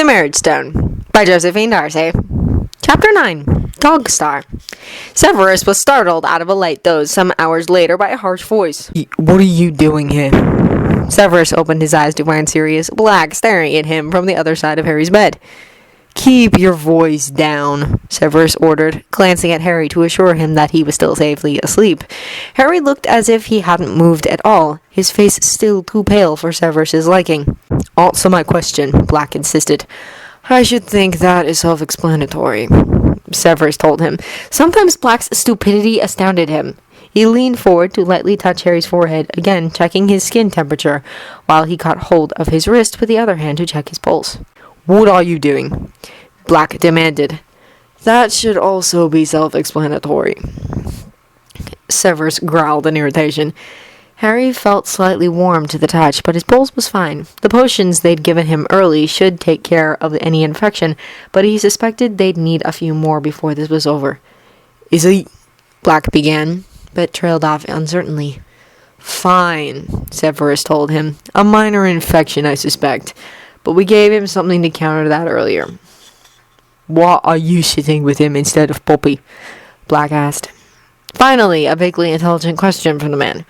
The Marriage Stone by Josephine Darcy. Chapter 9. Dogstar. Severus was startled out of a light doze some hours later by a harsh voice. What are you doing here? Severus opened his eyes to find Sirius Black staring at him from the other side of Harry's bed. Keep your voice down, Severus ordered, glancing at Harry to assure him that he was still safely asleep. Harry looked as if he hadn't moved at all, his face still too pale for Severus's liking. Answer my question, Black insisted. I should think that is self-explanatory, Severus told him. Sometimes Black's stupidity astounded him. He leaned forward to lightly touch Harry's forehead, again checking his skin temperature, while he caught hold of his wrist with the other hand to check his pulse. What are you doing? Black demanded. That should also be self-explanatory, Severus growled in irritation. Harry felt slightly warm to the touch, but his pulse was fine. The potions they'd given him early should take care of any infection, but he suspected they'd need a few more before this was over. Is he... Black began, but trailed off uncertainly. Fine, Severus told him. A minor infection, I suspect. But we gave him something to counter that earlier. Why are you sitting with him instead of Poppy? Black asked. Finally, a vaguely intelligent question from the man.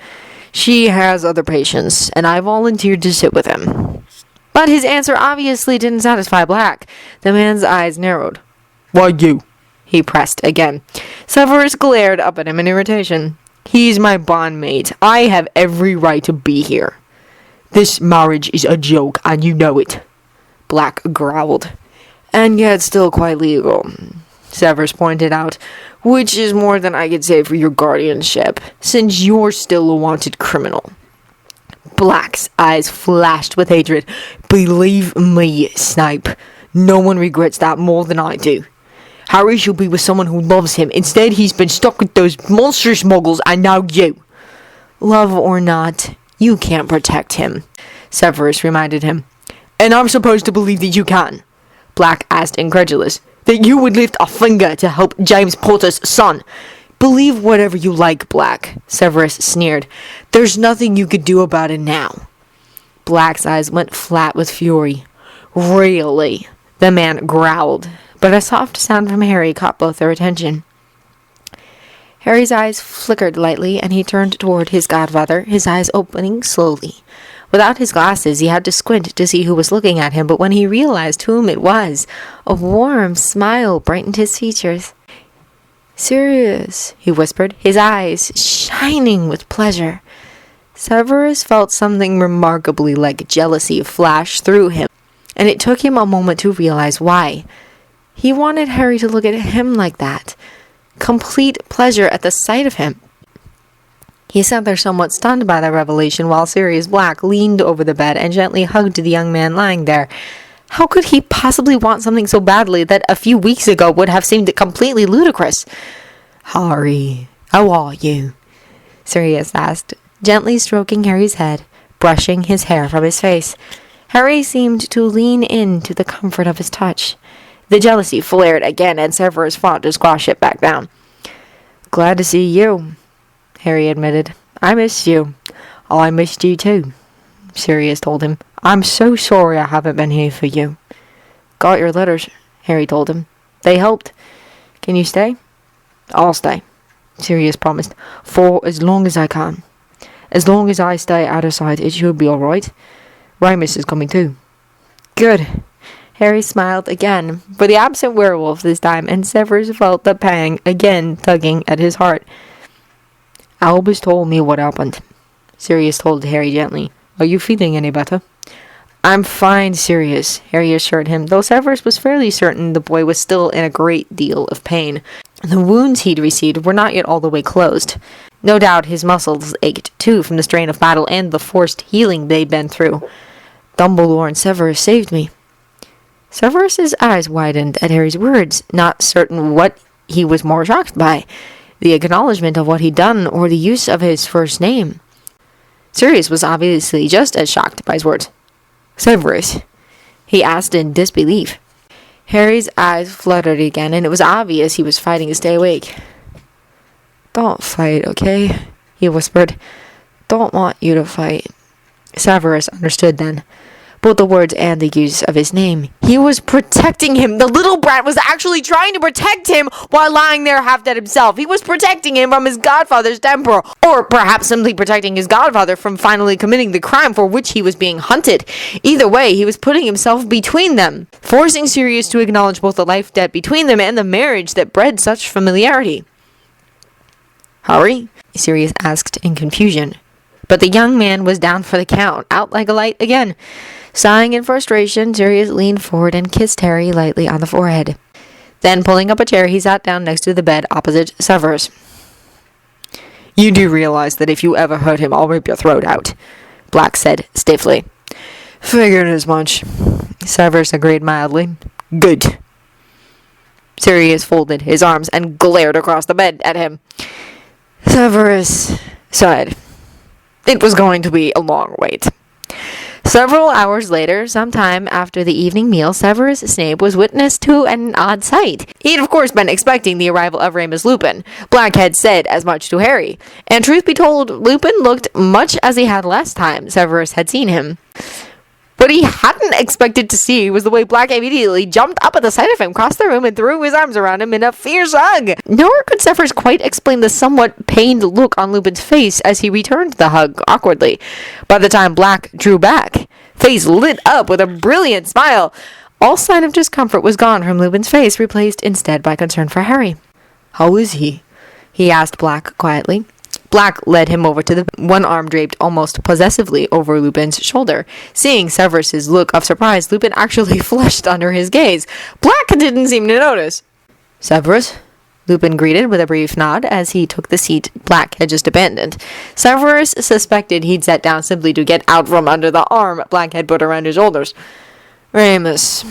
She has other patients, and I volunteered to sit with him. But his answer obviously didn't satisfy Black. The man's eyes narrowed. Why you? He pressed again. Severus glared up at him in irritation. He's my bondmate. I have every right to be here. This marriage is a joke, and you know it. Black growled. And yet still quite legal, Severus pointed out, which is more than I could say for your guardianship, since you're still a wanted criminal. Black's eyes flashed with hatred. Believe me, Snape, no one regrets that more than I do. Harry should be with someone who loves him. Instead, he's been stuck with those monstrous muggles, and now you. Love or not, you can't protect him, Severus reminded him. And I'm supposed to believe that you can? Black asked, incredulous. That you would lift a finger to help James Potter's son. Believe whatever you like, Black, Severus sneered. There's nothing you could do about it now. Black's eyes went flat with fury. Really? The man growled, but a soft sound from Harry caught both their attention. Harry's eyes flickered lightly, and he turned toward his godfather, his eyes opening slowly. Without his glasses, he had to squint to see who was looking at him, but when he realized whom it was, a warm smile brightened his features. "Sirius," he whispered, his eyes shining with pleasure. Severus felt something remarkably like jealousy flash through him, and it took him a moment to realize why. He wanted Harry to look at him like that. Complete pleasure at the sight of him. He sat there somewhat stunned by the revelation while Sirius Black leaned over the bed and gently hugged the young man lying there. How could he possibly want something so badly that a few weeks ago would have seemed completely ludicrous? "Harry, how are you?" Sirius asked, gently stroking Harry's head, brushing his hair from his face. Harry seemed to lean into the comfort of his touch. The jealousy flared again, and Severus fought to squash it back down. "Glad to see you," Harry admitted. "I missed you." "I missed you too," Sirius told him. "I'm so sorry I haven't been here for you." "Got your letters," Harry told him. "They helped. Can you stay?" "I'll stay," Sirius promised, "for as long as I can. As long as I stay out of sight, it should be all right. Remus is coming too." "Good." Harry smiled again, for the absent werewolf this time, and Severus felt the pang again tugging at his heart. "Albus told me what happened," Sirius told Harry gently. "Are you feeling any better?" "I'm fine, Sirius," Harry assured him, though Severus was fairly certain the boy was still in a great deal of pain. The wounds he'd received were not yet all the way closed. No doubt his muscles ached, too, from the strain of battle and the forced healing they'd been through. "Dumbledore and Severus saved me." Severus's eyes widened at Harry's words, not certain what he was more shocked by, the acknowledgement of what he'd done or the use of his first name. Sirius was obviously just as shocked by his words. "Severus?" he asked in disbelief. Harry's eyes fluttered again, and it was obvious he was fighting to stay awake. "Don't fight, okay?" he whispered. "Don't want you to fight." Severus understood then. both the words and the use of his name. He was protecting him. The little brat was actually trying to protect him while lying there half dead himself. He was protecting him from his godfather's temper, or perhaps simply protecting his godfather from finally committing the crime for which he was being hunted. Either way, he was putting himself between them, forcing Sirius to acknowledge both the life debt between them and the marriage that bred such familiarity. "Hurry?" Sirius asked in confusion. But the young man was down for the count, out like a light again. Sighing in frustration, Sirius leaned forward and kissed Harry lightly on the forehead. Then, pulling up a chair, he sat down next to the bed opposite Severus. "You do realize that if you ever hurt him, I'll rip your throat out," Black said stiffly. "Figured as much," Severus agreed mildly. "Good." Sirius folded his arms and glared across the bed at him. Severus sighed. It was going to be a long wait. Several hours later, sometime after the evening meal, Severus Snape was witness to an odd sight. He had, of course, been expecting the arrival of Remus Lupin. Black had said as much to Harry. And truth be told, Lupin looked much as he had last time Severus had seen him. What he hadn't expected to see was the way Black immediately jumped up at the sight of him, crossed the room, and threw his arms around him in a fierce hug. Nor could Severus quite explain the somewhat pained look on Lupin's face as he returned the hug awkwardly. By the time Black drew back, face lit up with a brilliant smile, all sign of discomfort was gone from Lupin's face, replaced instead by concern for Harry. "How is he?" he asked Black quietly. Black led him over to the one arm draped almost possessively over Lupin's shoulder. Seeing Severus's look of surprise, Lupin actually flushed under his gaze. Black didn't seem to notice. "Severus?" Lupin greeted with a brief nod as he took the seat Black had just abandoned. Severus suspected he'd sat down simply to get out from under the arm Black had put around his shoulders. "Remus,"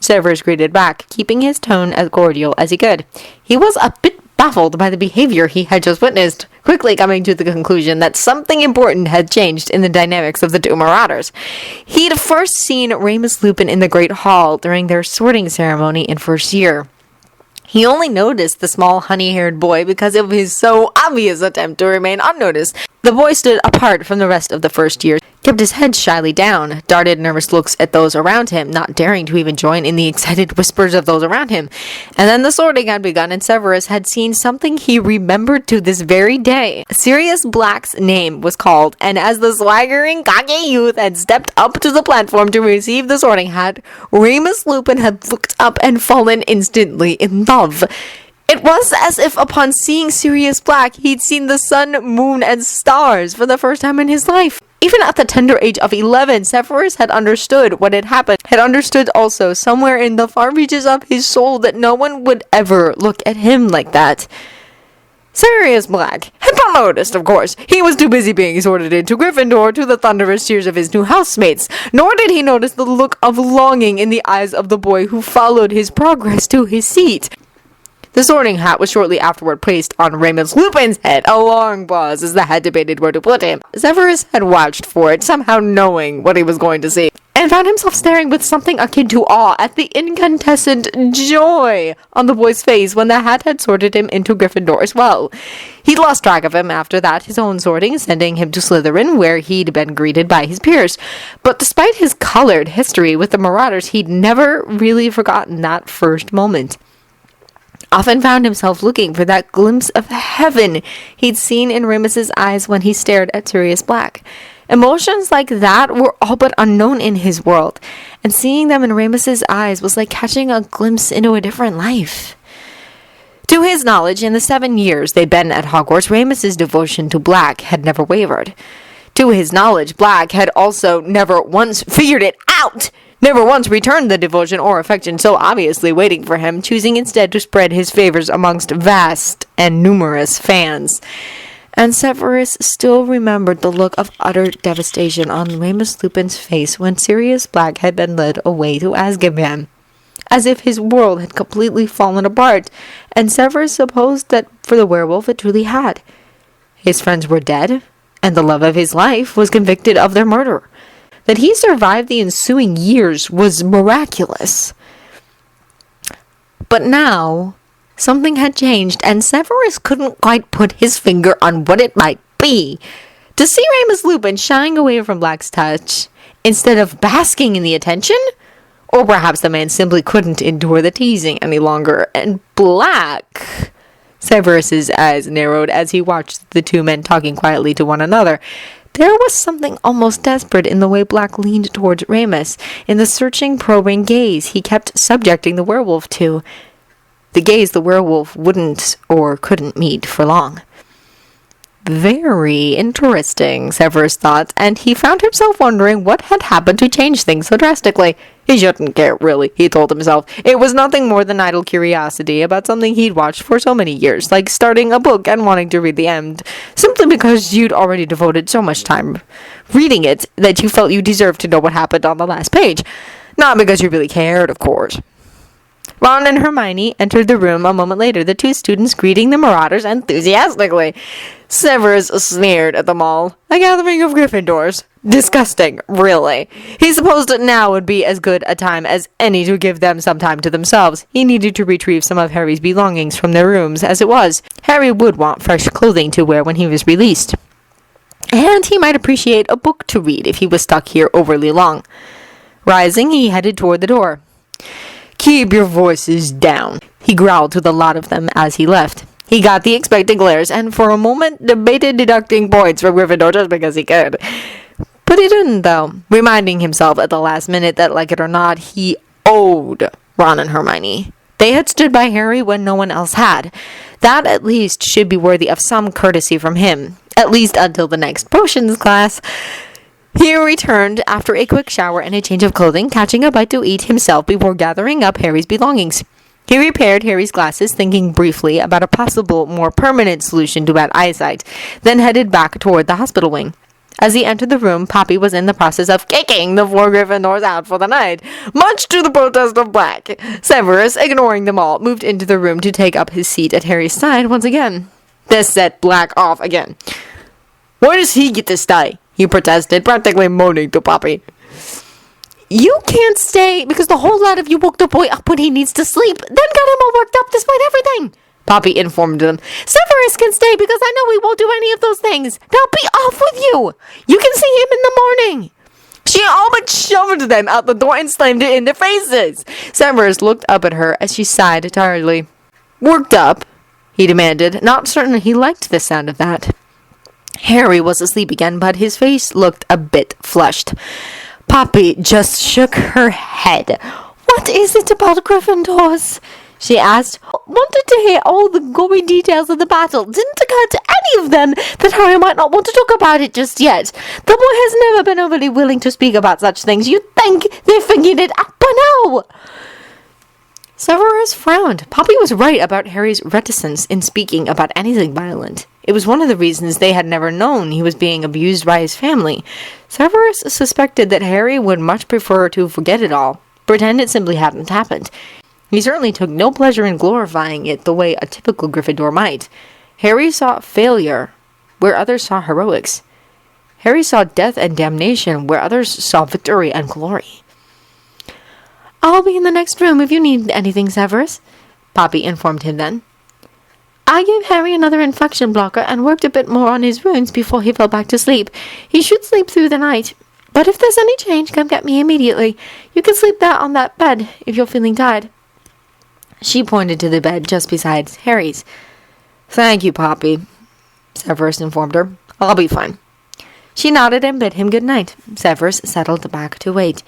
Severus greeted back, keeping his tone as cordial as he could. He was a bit baffled by the behavior he had just witnessed, quickly coming to the conclusion that something important had changed in the dynamics of the two marauders. He'd first seen Remus Lupin in the Great Hall during their sorting ceremony in first year. He only noticed the small honey-haired boy because of his so obvious attempt to remain unnoticed. The boy stood apart from the rest of the first year, kept his head shyly down, darted nervous looks at those around him, not daring to even join in the excited whispers of those around him. And then the sorting had begun, and Severus had seen something he remembered to this very day. Sirius Black's name was called, and as the swaggering, cocky youth had stepped up to the platform to receive the sorting hat, Remus Lupin had looked up and fallen instantly in love. It was as if upon seeing Sirius Black, he'd seen the sun, moon, and stars for the first time in his life. Even at the tender age of 11, Severus had understood what had happened, had understood also somewhere in the far reaches of his soul that no one would ever look at him like that. Sirius Black had not noticed, of course. He was too busy being sorted into Gryffindor to the thunderous cheers of his new housemates. Nor did he notice the look of longing in the eyes of the boy who followed his progress to his seat. The sorting hat was shortly afterward placed on Remus Lupin's head. A long pause as the hat debated where to put him. Severus had watched for it, somehow knowing what he was going to see, and found himself staring with something akin to awe at the incandescent joy on the boy's face when the hat had sorted him into Gryffindor as well. He'd lost track of him after that, his own sorting sending him to Slytherin, where he'd been greeted by his peers. But despite his colored history with the Marauders, he'd never really forgotten that first moment. Often found himself looking for that glimpse of heaven he'd seen in Remus's eyes when he stared at Sirius Black. Emotions like that were all but unknown in his world, and seeing them in Remus's eyes was like catching a glimpse into a different life. To his knowledge, in the 7 years they'd been at Hogwarts, Remus's devotion to Black had never wavered. To his knowledge, Black had also never once figured it out, never once returned the devotion or affection so obviously waiting for him, choosing instead to spread his favors amongst vast and numerous fans. And Severus still remembered the look of utter devastation on Remus Lupin's face when Sirius Black had been led away to Azkaban, as if his world had completely fallen apart, and Severus supposed that for the werewolf it truly had. His friends were dead, and the love of his life was convicted of their murder. That he survived the ensuing years was miraculous. But now, something had changed, and Severus couldn't quite put his finger on what it might be. To see Remus Lupin shying away from Black's touch, instead of basking in the attention? Or perhaps the man simply couldn't endure the teasing any longer. And Black... Severus's eyes narrowed as he watched the two men talking quietly to one another. There was something almost desperate in the way Black leaned towards Remus, in the searching, probing gaze he kept subjecting the werewolf to. The gaze the werewolf wouldn't or couldn't meet for long. Very interesting, Severus thought, and he found himself wondering what had happened to change things so drastically. He shouldn't care, really, he told himself. It was nothing more than idle curiosity about something he'd watched for so many years, like starting a book and wanting to read the end, simply because you'd already devoted so much time reading it that you felt you deserved to know what happened on the last page. Not because you really cared, of course. Ron and Hermione entered the room a moment later, the two students greeting the marauders enthusiastically. Severus sneered at them all. A gathering of Gryffindors. Disgusting, really. He supposed now would be as good a time as any to give them some time to themselves. He needed to retrieve some of Harry's belongings from their rooms, as it was. Harry would want fresh clothing to wear when he was released. And he might appreciate a book to read if he was stuck here overly long. Rising, he headed toward the door. "Keep your voices down," he growled to the lot of them as he left. He got the expected glares, and for a moment debated deducting points from Gryffindor just because he could. But he didn't, though, reminding himself at the last minute that, like it or not, he owed Ron and Hermione. They had stood by Harry when no one else had. That, at least, should be worthy of some courtesy from him, at least until the next potions class. He returned after a quick shower and a change of clothing, catching a bite to eat himself before gathering up Harry's belongings. He repaired Harry's glasses, thinking briefly about a possible, more permanent solution to bad eyesight, then headed back toward the hospital wing. As he entered the room, Poppy was in the process of kicking the 4 Gryffindors out for the night, much to the protest of Black. Severus, ignoring them all, moved into the room to take up his seat at Harry's side once again. This set Black off again. "Why does he get to stay?" he protested, practically moaning to Poppy. "You can't stay because the whole lot of you woke the boy up when he needs to sleep, then got him all worked up despite everything," Poppy informed them. "Severus can stay because I know he won't do any of those things. Now be off with you. You can see him in the morning." She all but shoved them out the door and slammed it in their faces. Severus looked up at her as she sighed tiredly. "Worked up?" he demanded, not certain he liked the sound of that. Harry was asleep again, but his face looked a bit flushed. Poppy just shook her head. "What is it about Gryffindors?" she asked. "Wanted to hear all the gory details of the battle. Didn't occur to any of them that Harry might not want to talk about it just yet. The boy has never been overly willing to speak about such things. You'd think they figured it out by now." Severus frowned. Poppy was right about Harry's reticence in speaking about anything violent. It was one of the reasons they had never known he was being abused by his family. Severus suspected that Harry would much prefer to forget it all, pretend it simply hadn't happened. He certainly took no pleasure in glorifying it the way a typical Gryffindor might. Harry saw failure where others saw heroics. Harry saw death and damnation where others saw victory and glory. "I'll be in the next room if you need anything, Severus," Poppy informed him then. "I gave Harry another infection blocker and worked a bit more on his wounds before he fell back to sleep. He should sleep through the night. But if there's any change, come get me immediately. You can sleep there on that bed if you're feeling tired." She pointed to the bed just beside Harry's. "Thank you, Poppy," Severus informed her. "I'll be fine." She nodded and bid him good night. Severus settled back to wait.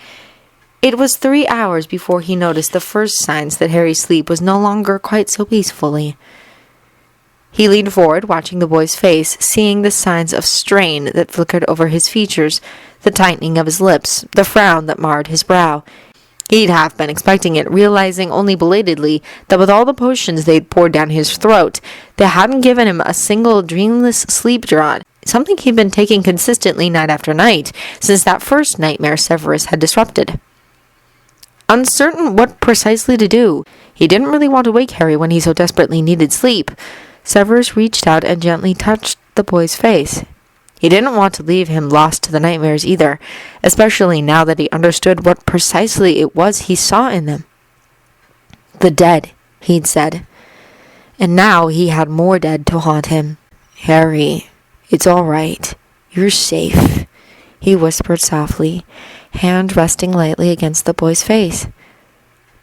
It was 3 hours before he noticed the first signs that Harry's sleep was no longer quite so peacefully. He leaned forward, watching the boy's face, seeing the signs of strain that flickered over his features, the tightening of his lips, the frown that marred his brow. He'd half been expecting it, realizing only belatedly that with all the potions they'd poured down his throat, they hadn't given him a single dreamless sleep draught, something he'd been taking consistently night after night, since that first nightmare Severus had disrupted. Uncertain what precisely to do, he didn't really want to wake Harry when he so desperately needed sleep. Severus reached out and gently touched the boy's face. He didn't want to leave him lost to the nightmares either, especially now that he understood what precisely it was he saw in them. "The dead," he'd said. And now he had more dead to haunt him. "Harry, it's all right. You're safe," he whispered softly. hand resting lightly against the boy's face.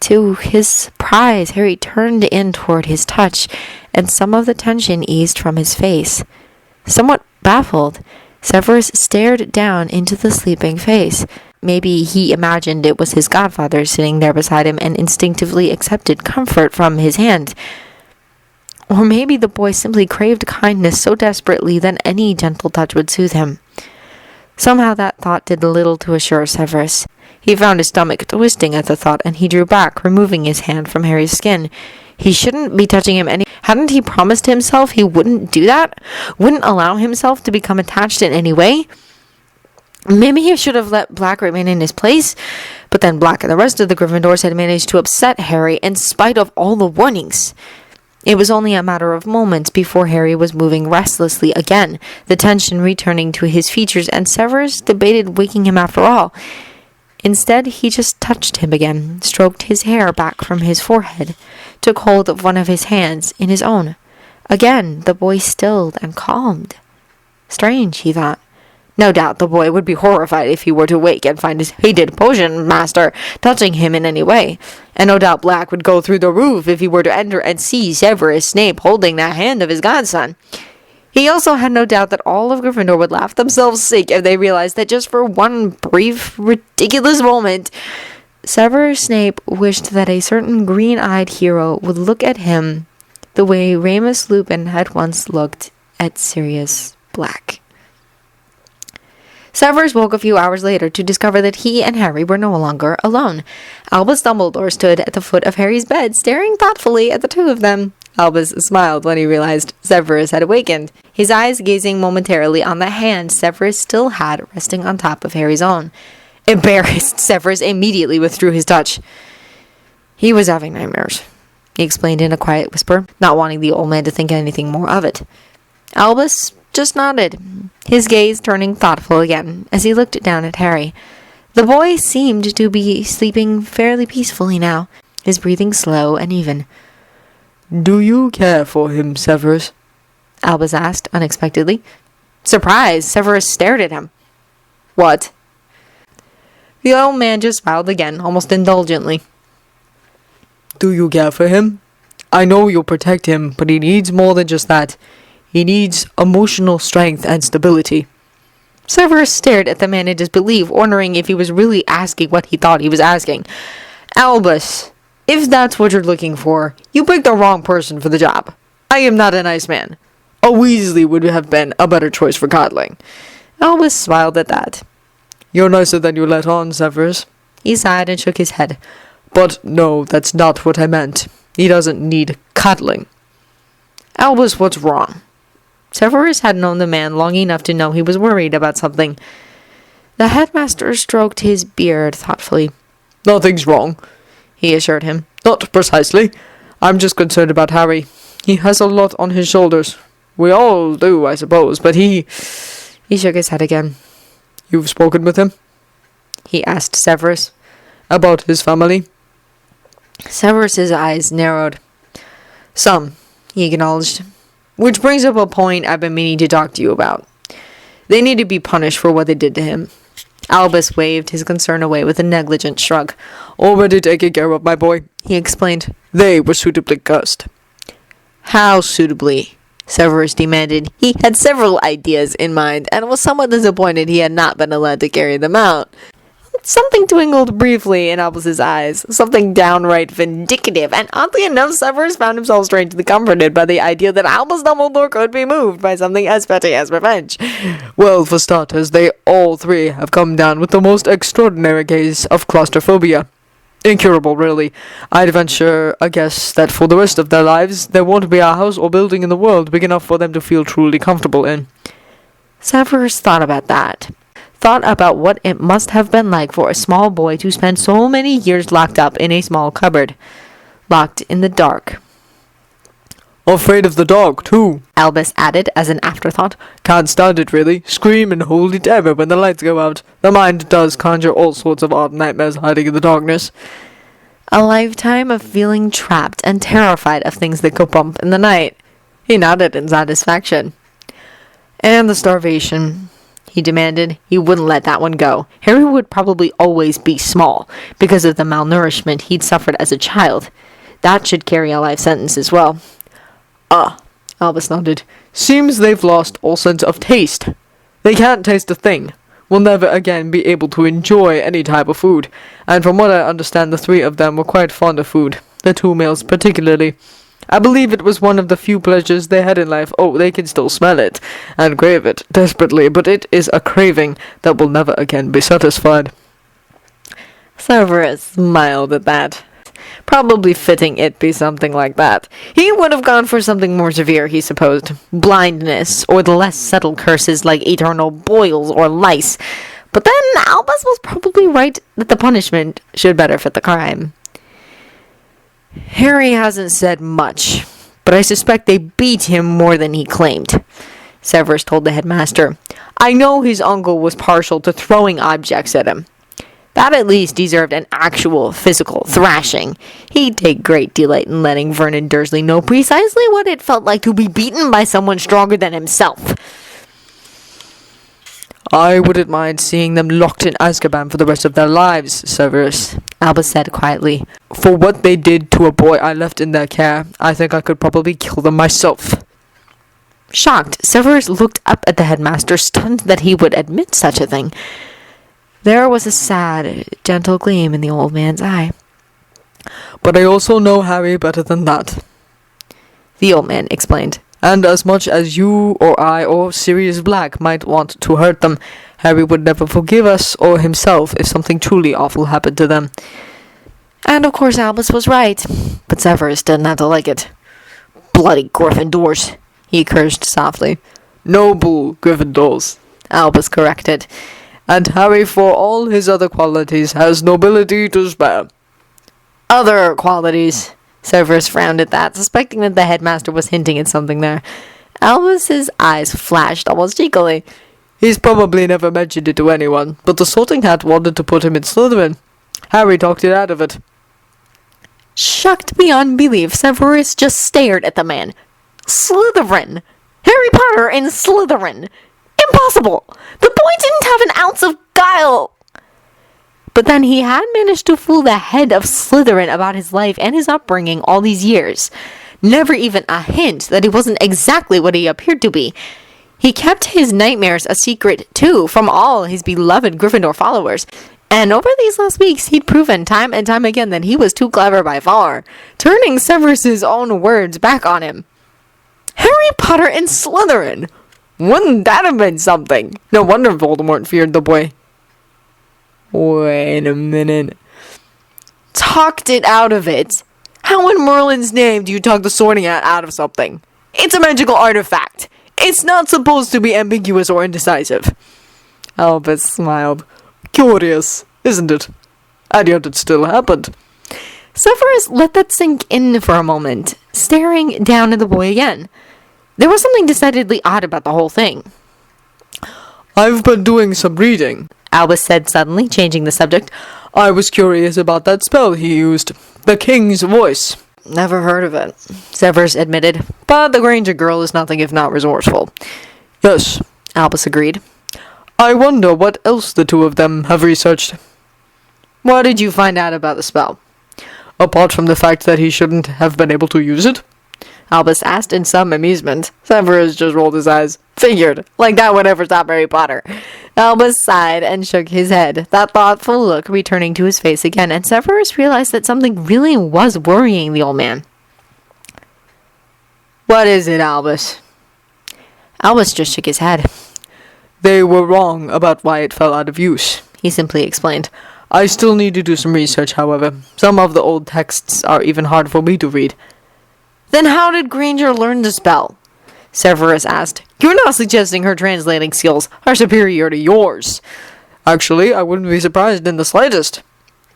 To his surprise, Harry turned in toward his touch, and some of the tension eased from his face. Somewhat baffled, Severus stared down into the sleeping face. Maybe he imagined it was his godfather sitting there beside him and instinctively accepted comfort from his hand. Or maybe the boy simply craved kindness so desperately that any gentle touch would soothe him. Somehow that thought did little to assure Severus. He found his stomach twisting at the thought, and he drew back, removing his hand from Harry's skin. He shouldn't be touching him any. Hadn't he promised himself he wouldn't do that? Wouldn't allow himself to become attached in any way? Maybe he should have let Black remain in his place, but then Black and the rest of the Gryffindors had managed to upset Harry in spite of all the warnings. It was only a matter of moments before Harry was moving restlessly again, the tension returning to his features, and Severus debated waking him after all. Instead, he just touched him again, stroked his hair back from his forehead, took hold of one of his hands in his own. Again, the boy stilled and calmed. Strange, he thought. No doubt the boy would be horrified if he were to wake and find his hated potion master touching him in any way. And no doubt Black would go through the roof if he were to enter and see Severus Snape holding the hand of his godson. He also had no doubt that all of Gryffindor would laugh themselves sick if they realized that just for one brief, ridiculous moment, Severus Snape wished that a certain green-eyed hero would look at him the way Remus Lupin had once looked at Sirius Black. Severus woke a few hours later to discover that he and Harry were no longer alone. Albus Dumbledore stood at the foot of Harry's bed, staring thoughtfully at the two of them. Albus smiled when he realized Severus had awakened, his eyes gazing momentarily on the hand Severus still had resting on top of Harry's own. Embarrassed, Severus immediately withdrew his touch. He was having nightmares, he explained in a quiet whisper, not wanting the old man to think anything more of it. Albus just nodded, his gaze turning thoughtful again as he looked down at Harry. The boy seemed to be sleeping fairly peacefully now, his breathing slow and even. Do you care for him, Severus? Albus asked unexpectedly. Surprised, Severus stared at him. What? The old man just smiled again, almost indulgently. Do you care for him? I know you'll protect him, but he needs more than just that. He needs emotional strength and stability. Severus stared at the man in disbelief, wondering if he was really asking what he thought he was asking. Albus, if that's what you're looking for, you picked the wrong person for the job. I am not a nice man. A Weasley would have been a better choice for coddling. Albus smiled at that. You're nicer than you let on, Severus. He sighed and shook his head. But no, that's not what I meant. He doesn't need coddling. Albus, what's wrong? Severus had known the man long enough to know he was worried about something. The headmaster stroked his beard thoughtfully. Nothing's wrong, he assured him. Not precisely. I'm just concerned about Harry. He has a lot on his shoulders. We all do, I suppose, but he shook his head again. You've spoken with him? He asked Severus. About his family? Severus's eyes narrowed. Some, he acknowledged. Which brings up a point I've been meaning to talk to you about. They need to be punished for what they did to him. Albus waved his concern away with a negligent shrug. Already taken care of, my boy, he explained. They were suitably cursed. How suitably? Severus demanded. He had several ideas in mind, and was somewhat disappointed he had not been allowed to carry them out. Something twinkled briefly in Albus's eyes, something downright vindictive, and oddly enough, Severus found himself strangely comforted by the idea that Albus Dumbledore could be moved by something as petty as revenge. Well, for starters, they all three have come down with the most extraordinary case of claustrophobia. Incurable, really. I'd venture a guess that for the rest of their lives, there won't be a house or building in the world big enough for them to feel truly comfortable in. Severus thought about that. Thought about what it must have been like for a small boy to spend so many years locked up in a small cupboard. Locked in the dark. Afraid of the dark, too, Albus added as an afterthought. Can't stand it, really. Scream in holy terror when the lights go out. The mind does conjure all sorts of odd nightmares hiding in the darkness. A lifetime of feeling trapped and terrified of things that go bump in the night. He nodded in satisfaction. And the starvation. he demanded. He wouldn't let that one go. Harry would probably always be small, because of the malnourishment he'd suffered as a child. That should carry a life sentence as well. Albus nodded. Seems they've lost all sense of taste. They can't taste a thing. Will never again be able to enjoy any type of food. And from what I understand, the three of them were quite fond of food. The two males particularly. I believe it was one of the few pleasures they had in life. Oh, they can still smell it, and crave it desperately, but it is a craving that will never again be satisfied. Severus smiled at that. Probably fitting it be something like that. He would have gone for something more severe, he supposed. Blindness, or the less subtle curses like eternal boils or lice. But then Albus was probably right that the punishment should better fit the crime. Harry hasn't said much, but I suspect they beat him more than he claimed, Severus told the headmaster. I know his uncle was partial to throwing objects at him. That at least deserved an actual physical thrashing. He'd take great delight in letting Vernon Dursley know precisely what it felt like to be beaten by someone stronger than himself. I wouldn't mind seeing them locked in Azkaban for the rest of their lives, Severus, Albus said quietly. For what they did to a boy I left in their care, I think I could probably kill them myself. Shocked, Severus looked up at the headmaster, stunned that he would admit such a thing. There was a sad, gentle gleam in the old man's eye. But I also know Harry better than that, the old man explained. And as much as you or I or Sirius Black might want to hurt them, Harry would never forgive us or himself if something truly awful happened to them. And of course Albus was right, but Severus didn't have to like it. Bloody Gryffindors, he cursed softly. Noble Gryffindors, Albus corrected. And Harry, for all his other qualities, has nobility to spare. Other qualities? Severus frowned at that, suspecting that the headmaster was hinting at something there. Albus's eyes flashed almost cheekily. He's probably never mentioned it to anyone, but the Sorting Hat wanted to put him in Slytherin. Harry talked it out of it. Shocked beyond belief, Severus just stared at the man. Slytherin! Harry Potter in Slytherin! Impossible! The boy didn't have an ounce of guile! But then he had managed to fool the head of Slytherin about his life and his upbringing all these years. Never even a hint that he wasn't exactly what he appeared to be. He kept his nightmares a secret, too, from all his beloved Gryffindor followers. And over these last weeks, he'd proven time and time again that he was too clever by far, turning Severus's own words back on him. Harry Potter and Slytherin! Wouldn't that have been something? No wonder Voldemort feared the boy. Wait a minute. Talked it out of it. How in Merlin's name do you talk the Sorting Hat out of something? It's a magical artifact. It's not supposed to be ambiguous or indecisive. Albus smiled. Curious, isn't it? And yet it still happened. Severus let that sink in for a moment, staring down at the boy again. There was something decidedly odd about the whole thing. I've been doing some reading, Albus said suddenly, changing the subject. I was curious about that spell he used. The King's Voice. Never heard of it, Severus admitted. But the Granger girl is nothing if not resourceful. Yes, Albus agreed. I wonder what else the two of them have researched. What did you find out about the spell? Apart from the fact that he shouldn't have been able to use it? Albus asked in some amusement. Severus just rolled his eyes. Figured. Like that would ever stop Harry Potter. Albus sighed and shook his head, that thoughtful look returning to his face again, and Severus realized that something really was worrying the old man. What is it, Albus? Albus just shook his head. They were wrong about why it fell out of use, he simply explained. I still need to do some research, however. Some of the old texts are even hard for me to read. Then how did Granger learn the spell? Severus asked. You're not suggesting her translating skills are superior to yours. Actually, I wouldn't be surprised in the slightest,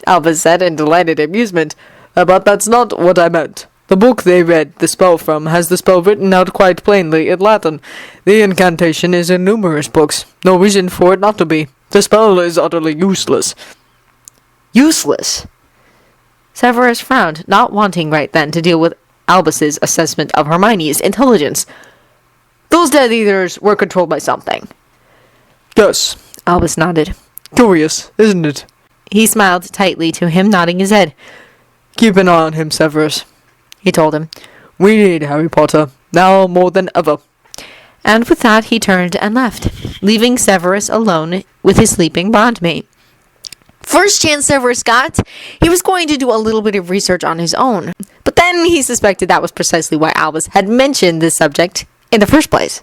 Albus said in delighted amusement. But that's not what I meant. The book they read the spell from has the spell written out quite plainly in Latin. The incantation is in numerous books. No reason for it not to be. The spell is utterly useless. Useless? Severus frowned, not wanting right then to deal with Albus's assessment of Hermione's intelligence. Those Death Eaters were controlled by something. Yes. Albus nodded. Curious, isn't it? He smiled tightly to him, nodding his head. Keep an eye on him, Severus, He told him. We need Harry Potter, now more than ever. And with that he turned and left, leaving Severus alone with his sleeping bondmate. First chance Severus got, he was going to do a little bit of research on his own. But then he suspected that was precisely why Albus had mentioned this subject in the first place.